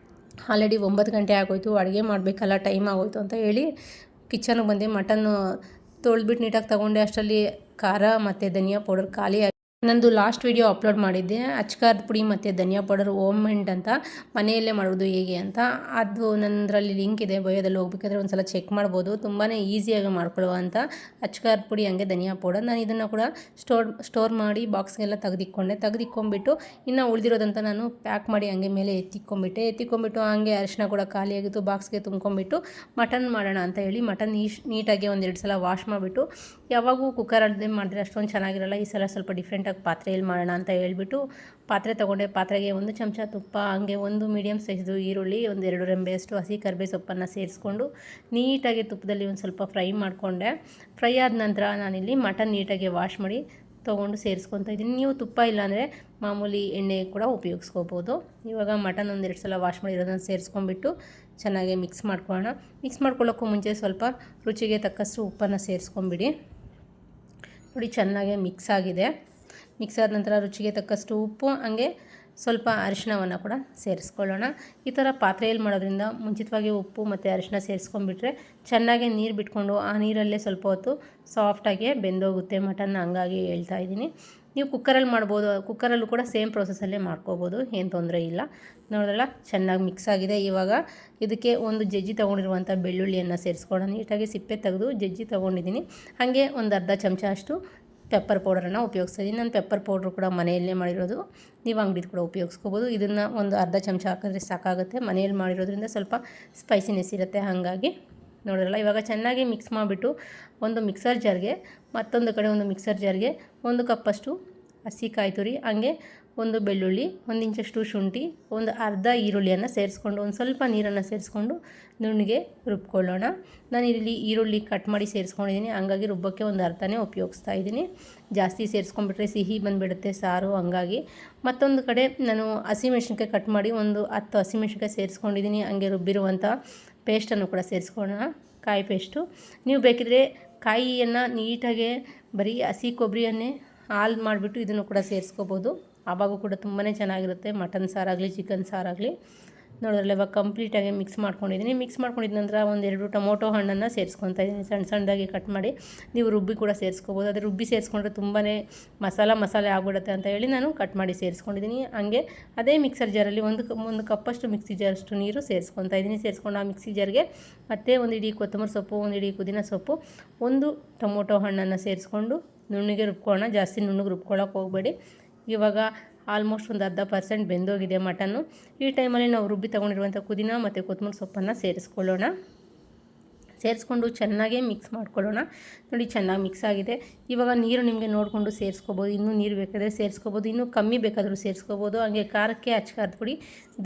ಆಲ್ರೆಡಿ 9 ಗಂಟೆ ಆಗೋಯಿತು. ಅಡುಗೆ ಮಾಡಬೇಕಲ್ಲ, ಟೈಮ್ ಆಗೋಯಿತು ಅಂತ ಹೇಳಿ ಕಿಚನ್ಗೆ ಬಂದೆ. ಮಟನ್ನು ತೊಳೆದ್ಬಿಟ್ಟು ನೀಟಾಗಿ ತೊಗೊಂಡೆ. ಅಷ್ಟರಲ್ಲಿ ಖಾರ ಮತ್ತು ಧನಿಯಾ ಪೌಡರ್ ಖಾಲಿ. ನಂದು ಲಾಸ್ಟ್ ವೀಡಿಯೋ ಅಪ್ಲೋಡ್ ಮಾಡಿದ್ದೆ ಅಚ್ಕಾರದ ಪುಡಿ ಮತ್ತು ಧನಿಯಾ ಪೌಡರ್ ಹೋಮ್ ಮೇಡ್ ಅಂತ, ಮನೆಯಲ್ಲೇ ಮಾಡೋದು ಹೇಗೆ ಅಂತ. ಅದು ನನ್ನದ್ರಲ್ಲಿ ಲಿಂಕ್ ಇದೆ, ಬಯೋದಲ್ಲಿ ಹೋಗ್ಬೇಕಾದ್ರೆ ಒಂದು ಸಲ ಚೆಕ್ ಮಾಡ್ಬೋದು. ತುಂಬಾ ಈಸಿಯಾಗಿ ಮಾಡ್ಕೊಳ್ಳುವಂಥ ಅಚ್ಕಾರದ ಪುಡಿ ಹಂಗೆ ಧನಿಯಾ ಪೌಡರ್. ನಾನು ಇದನ್ನು ಕೂಡ ಸ್ಟೋರ್ ಮಾಡಿ ಬಾಕ್ಸ್ಗೆಲ್ಲ ತೆಗೆದಿಕ್ಕೊಂಬಿಟ್ಟು ಇನ್ನು ಉಳಿದಿರೋದಂತ ನಾನು ಪ್ಯಾಕ್ ಮಾಡಿ ಹಂಗೆ ಮೇಲೆ ಎತ್ತಿಕ್ಕೊಂಬಿಟ್ಟು ಹಂಗೆ ಅರಿಶಿನ ಕೂಡ ಖಾಲಿಯಾಗಿತ್ತು, ಬಾಕ್ಸ್ಗೆ ತುಂಬ್ಕೊಂಬಿಟ್ಟು ಮಟನ್ ಮಾಡೋಣ ಅಂತ ಹೇಳಿ ಮಟನ್ ನೀಟಾಗಿ ಒಂದೆರಡು ಸಲ ವಾಶ್ ಮಾಡಿಬಿಟ್ಟು, ಯಾವಾಗೂ ಕುಕ್ಕರಲ್ಲಿ ಮಾಡಿದ್ರೆ ಅಷ್ಟೊಂದು ಚೆನ್ನಾಗಿರಲ್ಲ, ಈ ಸಲ ಸ್ವಲ್ಪ ಡಿಫ್ರೆಂಟಾಗಿ ಪಾತ್ರೆಯಲ್ಲಿ ಮಾಡೋಣ ಅಂತ ಹೇಳ್ಬಿಟ್ಟು ಪಾತ್ರೆ ತೊಗೊಂಡೆ. ಪಾತ್ರೆಗೆ 1 ಚಮಚ ತುಪ್ಪ, ಹಂಗೆ ಒಂದು ಮೀಡಿಯಮ್ ಸೈಜ್ದು ಈರುಳ್ಳಿ, ಒಂದು 2 ರೆಂಬೆಯಷ್ಟು ಹಸಿ ಕರಿಬೇವು ಸೊಪ್ಪನ್ನು ಸೇರಿಸ್ಕೊಂಡು ನೀಟಾಗಿ ತುಪ್ಪದಲ್ಲಿ ಒಂದು ಸ್ವಲ್ಪ ಫ್ರೈ ಮಾಡಿಕೊಂಡೆ. ಫ್ರೈ ಆದ ನಂತರ ನಾನಿಲ್ಲಿ ಮಟನ್ ನೀಟಾಗಿ ವಾಶ್ ಮಾಡಿ ತೊಗೊಂಡು ಸೇರಿಸ್ಕೊತಾ ಇದ್ದೀನಿ. ನೀವು ತುಪ್ಪ ಇಲ್ಲಾಂದರೆ ಮಾಮೂಲಿ ಎಣ್ಣೆ ಕೂಡ ಉಪಯೋಗಿಸ್ಕೋಬೋದು. ಇವಾಗ ಮಟನ್ ಒಂದೆರಡು ಸಲ ವಾಶ್ ಮಾಡಿರೋದನ್ನು ಸೇರಿಸ್ಕೊಂಡ್ಬಿಟ್ಟು ಚೆನ್ನಾಗಿ ಮಿಕ್ಸ್ ಮಾಡ್ಕೊಳ್ಳೋಣ. ಮಿಕ್ಸ್ ಮಾಡ್ಕೊಳ್ಳೋಕ್ಕೂ ಮುಂಚೆ ಸ್ವಲ್ಪ ರುಚಿಗೆ ತಕ್ಕಷ್ಟು ಉಪ್ಪನ್ನು ಸೇರಿಸ್ಕೊಂಬಿಡಿ. ನೋಡಿ ಚೆನ್ನಾಗಿ ಮಿಕ್ಸ್ ಆಗಿದೆ. ಮಿಕ್ಸ್ ಆದ ನಂತರ ರುಚಿಗೆ ತಕ್ಕಷ್ಟು ಉಪ್ಪು, ಹಂಗೆ ಸ್ವಲ್ಪ ಅರಿಶಿಣವನ್ನು ಕೂಡ ಸೇರಿಸ್ಕೊಳ್ಳೋಣ. ಈ ಥರ ಪಾತ್ರೆಯಲ್ಲಿ ಮಾಡೋದ್ರಿಂದ ಮುಂಚಿತವಾಗಿ ಉಪ್ಪು ಮತ್ತು ಅರಿಶಿಣ ಸೇರಿಸ್ಕೊಂಡ್ಬಿಟ್ರೆ ಚೆನ್ನಾಗಿ ನೀರು ಬಿಟ್ಕೊಂಡು ಆ ನೀರಲ್ಲೇ ಸ್ವಲ್ಪ ಹೊತ್ತು ಸಾಫ್ಟಾಗಿ ಬೆಂದೋಗುತ್ತೆ ಮಟನ್ನ, ಹಂಗಾಗಿ ಹೇಳ್ತಾ ಇದ್ದೀನಿ. ನೀವು ಕುಕ್ಕರಲ್ಲಿ ಮಾಡ್ಬೋದು, ಕುಕ್ಕರಲ್ಲೂ ಕೂಡ ಸೇಮ್ ಪ್ರೊಸೆಸಲ್ಲೇ ಮಾಡ್ಕೋಬೋದು, ಏನು ತೊಂದರೆ ಇಲ್ಲ. ನೋಡಿದ್ರಲ್ಲ ಚೆನ್ನಾಗಿ ಮಿಕ್ಸ್ ಆಗಿದೆ. ಇವಾಗ ಇದಕ್ಕೆ ಒಂದು ಜಜ್ಜಿ ತೊಗೊಂಡಿರುವಂಥ ಬೆಳ್ಳುಳ್ಳಿಯನ್ನು ಸೇರಿಸ್ಕೊಳ್ಳೋಣ. ನೀಟಾಗಿ ಸಿಪ್ಪೆ ತೆಗೆದು ಜಜ್ಜಿ ತೊಗೊಂಡಿದ್ದೀನಿ. ಹಾಗೆ ಒಂದು ಅರ್ಧ ಚಮಚ ಅಷ್ಟು ಪೆಪ್ಪರ್ ಪೌಡರನ್ನು ಉಪಯೋಗಿಸ್ತಾ ಇದ್ದೀನಿ. ನಾನು ಪೆಪ್ಪರ್ ಪೌಡ್ರು ಕೂಡ ಮನೆಯಲ್ಲೇ ಮಾಡಿರೋದು, ನೀವು ಅಂಗಡಿದು ಕೂಡ ಉಪಯೋಗಿಸ್ಕೋಬೋದು. ಇದನ್ನು ಒಂದು ಅರ್ಧ ಚಮಚ ಹಾಕಿದ್ರೆ ಸಾಕಾಗುತ್ತೆ, ಮನೆಯಲ್ಲಿ ಮಾಡಿರೋದ್ರಿಂದ ಸ್ವಲ್ಪ ಸ್ಪೈಸಿನೆಸ್ ಇರುತ್ತೆ, ಹಾಗಾಗಿ ನೋಡಿರಲ್ಲ. ಇವಾಗ ಚೆನ್ನಾಗಿ ಮಿಕ್ಸ್ ಮಾಡಿಬಿಟ್ಟು ಒಂದು ಮಿಕ್ಸರ್ ಜಾರ್ಗೆ, ಮತ್ತೊಂದು ಕಡೆ ಒಂದು ಮಿಕ್ಸರ್ ಜಾರ್ಗೆ 1 ಕಪ್ಪಷ್ಟು ಹಸಿ ಕಾಯಿ ತುರಿ, ಹಂಗೆ ಒಂದು ಬೆಳ್ಳುಳ್ಳಿ, 1 ಇಂಚಷ್ಟು ಶುಂಠಿ, ಒಂದು ಅರ್ಧ ಈರುಳ್ಳಿಯನ್ನು ಸೇರಿಸ್ಕೊಂಡು ಒಂದು ಸ್ವಲ್ಪ ನೀರನ್ನು ಸೇರಿಸ್ಕೊಂಡು ನುಣ್ಣಗೆ ರುಬ್ಕೊಳ್ಳೋಣ. ನಾನು ಇಲ್ಲಿ ಈರುಳ್ಳಿ ಕಟ್ ಮಾಡಿ ಸೇರಿಸ್ಕೊಂಡಿದ್ದೀನಿ, ಹಂಗಾಗಿ ರುಬ್ಬಕ್ಕೆ ಒಂದು ಅರ್ಧನೇ ಉಪಯೋಗಿಸ್ತಾ ಇದ್ದೀನಿ. ಜಾಸ್ತಿ ಸೇರಿಸ್ಕೊಂಡ್ಬಿಟ್ರೆ ಸಿಹಿ ಬಂದುಬಿಡುತ್ತೆ ಸಾರು, ಹಂಗಾಗಿ. ಮತ್ತೊಂದು ಕಡೆ ನಾನು ಹಸಿಮೆಣ್ಸಿನ್ಕಾಯಿ ಕಟ್ ಮಾಡಿ ಒಂದು 10 ಹಸಿಮೆಣ್ಸಿನ್ಕಾಯಿ ಸೇರಿಸ್ಕೊಂಡಿದ್ದೀನಿ. ಹಂಗೆ ರುಬ್ಬಿರುವಂಥ ಪೇಸ್ಟನ್ನು ಕೂಡ ಸೇರಿಸ್ಕೊಳ್ಳೋಣ, ಕಾಯಿ ಪೇಸ್ಟು. ನೀವು ಬೇಕಿದ್ರೆ ಕಾಯಿಯನ್ನು ನೀಟಾಗೆ ಬರೀ ಹಸಿ ಕೊಬ್ಬರಿಯನ್ನೇ ಹಾಲು ಮಾಡಿಬಿಟ್ಟು ಇದನ್ನು ಕೂಡ ಸೇರಿಸ್ಕೋಬೋದು, ಆವಾಗೂ ಕೂಡ ತುಂಬಾ ಚೆನ್ನಾಗಿರುತ್ತೆ ಮಟನ್ ಸಾರಾಗಲಿ ಚಿಕನ್ ಸಾರಾಗಲಿ. ನೋಡಿದ್ರಲ್ಲ, ಇವಾಗ ಕಂಪ್ಲೀಟಾಗಿ ಮಿಕ್ಸ್ ಮಾಡ್ಕೊಂಡಿದ್ದೀನಿ. ಮಿಕ್ಸ್ ಮಾಡ್ಕೊಂಡಿದ್ದ ನಂತರ 1-2 ಟೊಮೊಟೊ ಹಣ್ಣನ್ನು ಸೇರಿಸ್ಕೊತಾ ಇದ್ದೀನಿ, ಸಣ್ಣದಾಗಿ ಕಟ್ ಮಾಡಿ. ನೀವು ರುಬ್ಬಿ ಕೂಡ ಸೇರಿಸ್ಕೋಬೋದು, ಆದರೆ ರುಬ್ಬಿ ಸೇರಿಸ್ಕೊಂಡ್ರೆ ತುಂಬಾ ಮಸಾಲೆ ಆಗಿಬಿಡುತ್ತೆ ಅಂತ ಹೇಳಿ ನಾನು ಕಟ್ ಮಾಡಿ ಸೇರಿಸ್ಕೊಂಡಿದ್ದೀನಿ. ಹಂಗೆ ಅದೇ ಮಿಕ್ಸರ್ ಜಾರಲ್ಲಿ ಒಂದು ಕಪ್ಪಷ್ಟು ಮಿಕ್ಸಿ ಜಾರಷ್ಟು ನೀರು ಸೇರಿಸ್ಕೊತಾ ಇದ್ದೀನಿ. ಸೇರಿಸ್ಕೊಂಡು ಆ ಮಿಕ್ಸಿ ಜಾರ್ಗೆ ಮತ್ತೆ 1 ಹಿಡಿ ಕೊತ್ತಂಬರಿ ಸೊಪ್ಪು, 1 ಹಿಡಿ ಪುದೀನ ಸೊಪ್ಪು, 1 ಟೊಮೊಟೊ ಹಣ್ಣನ್ನು ಸೇರಿಸ್ಕೊಂಡು ನುಣ್ಣಗೆ ರುಬ್ಕೊಳ್ಳೋಣ. ಜಾಸ್ತಿ ನುಣ್ಣಗೆ ರುಬ್ಕೊಳ್ಳೋಕೆ ಹೋಗಬೇಡಿ. ಇವಾಗ ಆಲ್ಮೋಸ್ಟ್ ಒಂದು 10% ಬೆಂದೋಗಿದೆ ಮಟನ್ನು. ಈ ಟೈಮಲ್ಲಿ ನಾವು ರುಬ್ಬಿ ತೊಗೊಂಡಿರುವಂಥ ಪುದೀನ ಮತ್ತು ಕೊತ್ತಂಬರಿ ಸೊಪ್ಪನ್ನು ಸೇರಿಸ್ಕೊಳ್ಳೋಣ. ಸೇರಿಸ್ಕೊಂಡು ಚೆನ್ನಾಗೇ ಮಿಕ್ಸ್ ಮಾಡ್ಕೊಳ್ಳೋಣ. ನೋಡಿ ಚೆನ್ನಾಗಿ ಮಿಕ್ಸ್ ಆಗಿದೆ. ಇವಾಗ ನೀರು ನಿಮಗೆ ನೋಡಿಕೊಂಡು ಸೇರಿಸ್ಕೋಬೋದು, ಇನ್ನೂ ನೀರು ಬೇಕಾದರೆ ಸೇರಿಸ್ಕೋಬೋದು, ಇನ್ನೂ ಕಮ್ಮಿ ಬೇಕಾದರೂ ಸೇರಿಸ್ಕೋಬೋದು. ಹಾಗೆ ಖಾರಕ್ಕೆ ಅಚ್ಕಾರದ ಪುಡಿ,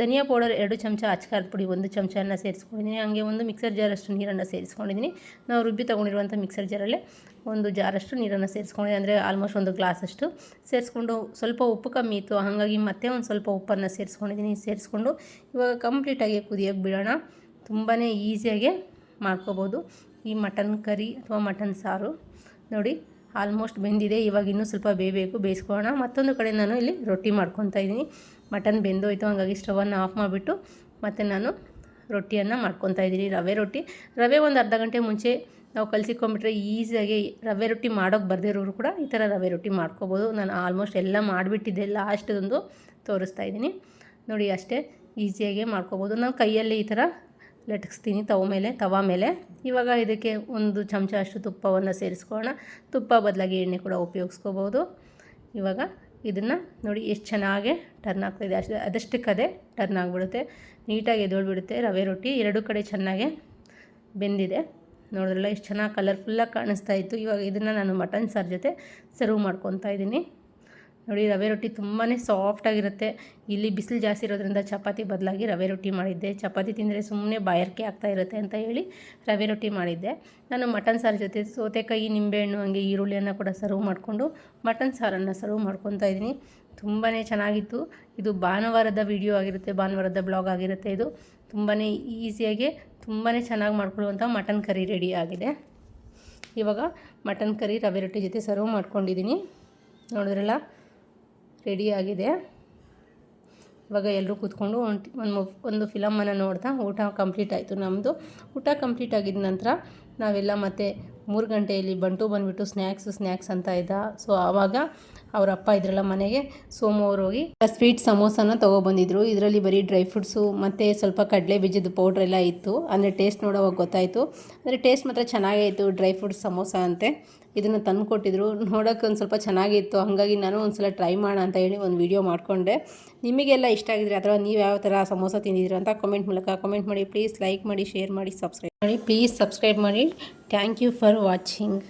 ಧನಿಯಾ ಪೌಡರ್ 2 ಚಮಚ, ಅಚ್ಕಾರದ ಪುಡಿ 1 ಚಮಚನ ಸೇರಿಸ್ಕೊಂಡಿದ್ದೀನಿ. ಹಾಗೆ ಒಂದು ಮಿಕ್ಸರ್ ಜಾರಷ್ಟು ನೀರನ್ನು ಸೇರಿಸ್ಕೊಂಡಿದ್ದೀನಿ. ನಾವು ರುಬ್ಬಿ ತೊಗೊಂಡಿರುವಂಥ ಮಿಕ್ಸರ್ ಜಾರಲ್ಲೇ 1 ಜಾರಷ್ಟು ನೀರನ್ನು ಸೇರಿಸ್ಕೊಂಡಿದ್ದೀನಿ, ಅಂದರೆ ಆಲ್ಮೋಸ್ಟ್ 1 ಗ್ಲಾಸಷ್ಟು ಸೇರಿಸ್ಕೊಂಡು. ಸ್ವಲ್ಪ ಉಪ್ಪು ಕಮ್ಮಿ ಇತ್ತು, ಹಾಗಾಗಿ ಮತ್ತೆ ಒಂದು ಸ್ವಲ್ಪ ಉಪ್ಪನ್ನು ಸೇರಿಸ್ಕೊಂಡಿದ್ದೀನಿ. ಸೇರಿಸ್ಕೊಂಡು ಇವಾಗ ಕಂಪ್ಲೀಟಾಗಿ ಕುದಿಯೋಕ್ಕೆ ಬಿಡೋಣ. ತುಂಬಾ ಈಸಿಯಾಗಿ ಮಾಡ್ಕೋಬೋದು ಈ ಮಟನ್ ಕರಿ ಅಥವಾ ಮಟನ್ ಸಾರು. ನೋಡಿ ಆಲ್ಮೋಸ್ಟ್ ಬೆಂದಿದೆ. ಇವಾಗ ಇನ್ನೂ ಸ್ವಲ್ಪ ಬೇಯಿಸ್ಕೊಳ್ಳೋಣ. ಮತ್ತೊಂದು ಕಡೆ ನಾನು ಇಲ್ಲಿ ರೊಟ್ಟಿ ಮಾಡ್ಕೊತಾ ಇದ್ದೀನಿ. ಮಟನ್ ಬೆಂದೋಯ್ತು, ಹಾಗಾಗಿ ಸ್ಟವನ್ನು ಆಫ್ ಮಾಡಿಬಿಟ್ಟು ಮತ್ತು ನಾನು ರೊಟ್ಟಿಯನ್ನು ಮಾಡ್ಕೊತಾ ಇದ್ದೀನಿ. ರವೆ ಒಂದು ಅರ್ಧ ಗಂಟೆ ಮುಂಚೆ ನಾವು ಕಲಸಿಕೊಂಡ್ಬಿಟ್ರೆ ಈಸಿಯಾಗಿ ರವೆ ರೊಟ್ಟಿ ಮಾಡೋಕ್ಕೆ ಬರ್ದಿರೋರು ಕೂಡ ಈ ಥರ ರವೆ ರೊಟ್ಟಿ ಮಾಡ್ಕೋಬೋದು. ನಾನು ಆಲ್ಮೋಸ್ಟ್ ಎಲ್ಲ ಮಾಡಿಬಿಟ್ಟಿದ್ದೆ, ಲಾಸ್ಟೊಂದು ತೋರಿಸ್ತಾ ಇದ್ದೀನಿ. ನೋಡಿ ಅಷ್ಟೇ ಈಸಿಯಾಗಿ ಮಾಡ್ಕೋಬೋದು. ನಾವು ಕೈಯಲ್ಲಿ ಈ ಥರ ಲಟ್ಕಿಸ್ತೀನಿ ತವಾ ಮೇಲೆ. ಇವಾಗ ಇದಕ್ಕೆ 1 ಚಮಚ ಅಷ್ಟು ತುಪ್ಪವನ್ನು ಸೇರಿಸ್ಕೊಳ್ಳೋಣ. ತುಪ್ಪ ಬದಲಾಗಿ ಎಣ್ಣೆ ಕೂಡ ಉಪಯೋಗಿಸ್ಕೋಬೋದು. ಇವಾಗ ಇದನ್ನು ನೋಡಿ ಎಷ್ಟು ಚೆನ್ನಾಗಿ ಟರ್ನ್ ಆಗ್ತಾಯಿದೆ, ಅದಷ್ಟಕ್ಕದೇ ಟರ್ನ್ ಆಗಿಬಿಡುತ್ತೆ, ನೀಟಾಗಿ ಎದ್ದೋಳ್ಬಿಡುತ್ತೆ. ರವೆ ರೊಟ್ಟಿ 2 ಕಡೆ ಚೆನ್ನಾಗೆ ಬೆಂದಿದೆ. ನೋಡಿದ್ರಲ್ಲ ಎಷ್ಟು ಚೆನ್ನಾಗಿ ಕಲರ್ಫುಲ್ಲಾಗಿ ಕಾಣಿಸ್ತಾ ಇತ್ತು. ಇವಾಗ ಇದನ್ನು ನಾನು ಮಟನ್ ಸಾರು ಜೊತೆ ಸರ್ವ್ ಮಾಡ್ಕೊತಾ ಇದ್ದೀನಿ. ನೋಡಿ ರವೆ ರೊಟ್ಟಿ ತುಂಬಾ ಸಾಫ್ಟಾಗಿರುತ್ತೆ. ಇಲ್ಲಿ ಬಿಸಿಲು ಜಾಸ್ತಿ ಇರೋದ್ರಿಂದ ಚಪಾತಿ ಬದಲಾಗಿ ರವೆ ರೊಟ್ಟಿ ಮಾಡಿದ್ದೆ. ಚಪಾತಿ ತಿಂದರೆ ಸುಮ್ಮನೆ ಬಾಯಾರಿಕೆ ಆಗ್ತಾ ಇರುತ್ತೆ ಅಂತ ಹೇಳಿ ರವೆ ರೊಟ್ಟಿ ಮಾಡಿದ್ದೆ. ನಾನು ಮಟನ್ ಸಾರು ಜೊತೆ ಸೌತೆಕಾಯಿ, ನಿಂಬೆಹಣ್ಣು, ಹಾಗೆ ಈರುಳ್ಳಿಯನ್ನು ಕೂಡ ಸರ್ವ್ ಮಾಡಿಕೊಂಡು ಮಟನ್ ಸಾರನ್ನು ಸರ್ವ್ ಮಾಡ್ಕೊತಾ ಇದ್ದೀನಿ. ತುಂಬಾ ಚೆನ್ನಾಗಿತ್ತು. ಇದು ಭಾನುವಾರದ ವಿಡಿಯೋ ಆಗಿರುತ್ತೆ, ಭಾನುವಾರದ ಬ್ಲಾಗ್ ಆಗಿರುತ್ತೆ. ಇದು ತುಂಬಾ ಈಸಿಯಾಗಿ ತುಂಬಾ ಚೆನ್ನಾಗಿ ಮಾಡ್ಕೊಳ್ಳುವಂಥ ಮಟನ್ ಕರಿ ರೆಡಿ ಆಗಿದೆ. ಇವಾಗ ಮಟನ್ ಕರಿ ರವೆ ರೊಟ್ಟಿ ಜೊತೆ ಸರ್ವ್ ಮಾಡ್ಕೊಂಡಿದ್ದೀನಿ. ನೋಡಿದ್ರಲ್ಲ ರೆಡಿ ಆಗಿದೆ. ಇವಾಗ ಎಲ್ಲರೂ ಕೂತ್ಕೊಂಡು ಒಂದು ಫಿಲಮನ್ನು ನೋಡ್ತಾ ಊಟ ಕಂಪ್ಲೀಟ್ ಆಯಿತು ನಮ್ಮದು. ಊಟ ಕಂಪ್ಲೀಟ್ ಆಗಿದ ನಂತರ ನಾವೆಲ್ಲ ಮತ್ತೆ 3 ಗಂಟೆಯಲ್ಲಿ ಬಂಟು ಬಂದುಬಿಟ್ಟು ಸ್ನ್ಯಾಕ್ಸ್ ಅಂತ ಇದ್ದ. ಸೊ ಆವಾಗ ಅವ್ರ ಅಪ್ಪ ಇದ್ರಲ್ಲ ಮನೆಗೆ, ಸೋಮು ಅವ್ರು ಹೋಗಿ ಸ್ವೀಟ್ ಸಮೋಸನ ತೊಗೊಬಂದಿದ್ರು. ಇದರಲ್ಲಿ ಬರೀ ಡ್ರೈ ಫ್ರೂಟ್ಸು ಮತ್ತು ಸ್ವಲ್ಪ ಕಡಲೆ ಬೀಜದ ಪೌಡ್ರೆಲ್ಲ ಇತ್ತು. ಅಂದರೆ ಟೇಸ್ಟ್ ನೋಡೋವಾಗ ಗೊತ್ತಾಯಿತು. ಅಂದರೆ ಟೇಸ್ಟ್ ಮಾತ್ರ ಚೆನ್ನಾಗೇ ಇತ್ತು, ಡ್ರೈ ಫ್ರೂಟ್ಸ್ ಸಮೋಸ ಅಂತೆ. ಇದನ್ನು ತಂದು ಕೊಟ್ಟಿದ್ರು, ನೋಡೋಕ್ಕೆ ಒಂದು ಸ್ವಲ್ಪ ಚೆನ್ನಾಗಿತ್ತು. ಹಾಗಾಗಿ ನಾನು ಒಂದು ಸಲ ಟ್ರೈ ಮಾಡೋಣ ಅಂತ ಹೇಳಿ ಒಂದು ವಿಡಿಯೋ ಮಾಡಿಕೊಂಡೆ. ನಿಮಗೆಲ್ಲ ಇಷ್ಟ ಆಗಿದ್ರೆ ಅಥವಾ ನೀವು ಯಾವ ಥರ ಸಮೋಸ ತಿಂದಿದ್ದೀರಾ ಅಂತ ಕಾಮೆಂಟ್ ಮೂಲಕ ಕಾಮೆಂಟ್ ಮಾಡಿ. ಪ್ಲೀಸ್ ಲೈಕ್ ಮಾಡಿ, ಶೇರ್ ಮಾಡಿ, ಸಬ್ಸ್ಕ್ರೈಬ್ ಮಾಡಿ. ಪ್ಲೀಸ್ ಸಬ್ಸ್ಕ್ರೈಬ್ ಮಾಡಿ. Thank you for watching.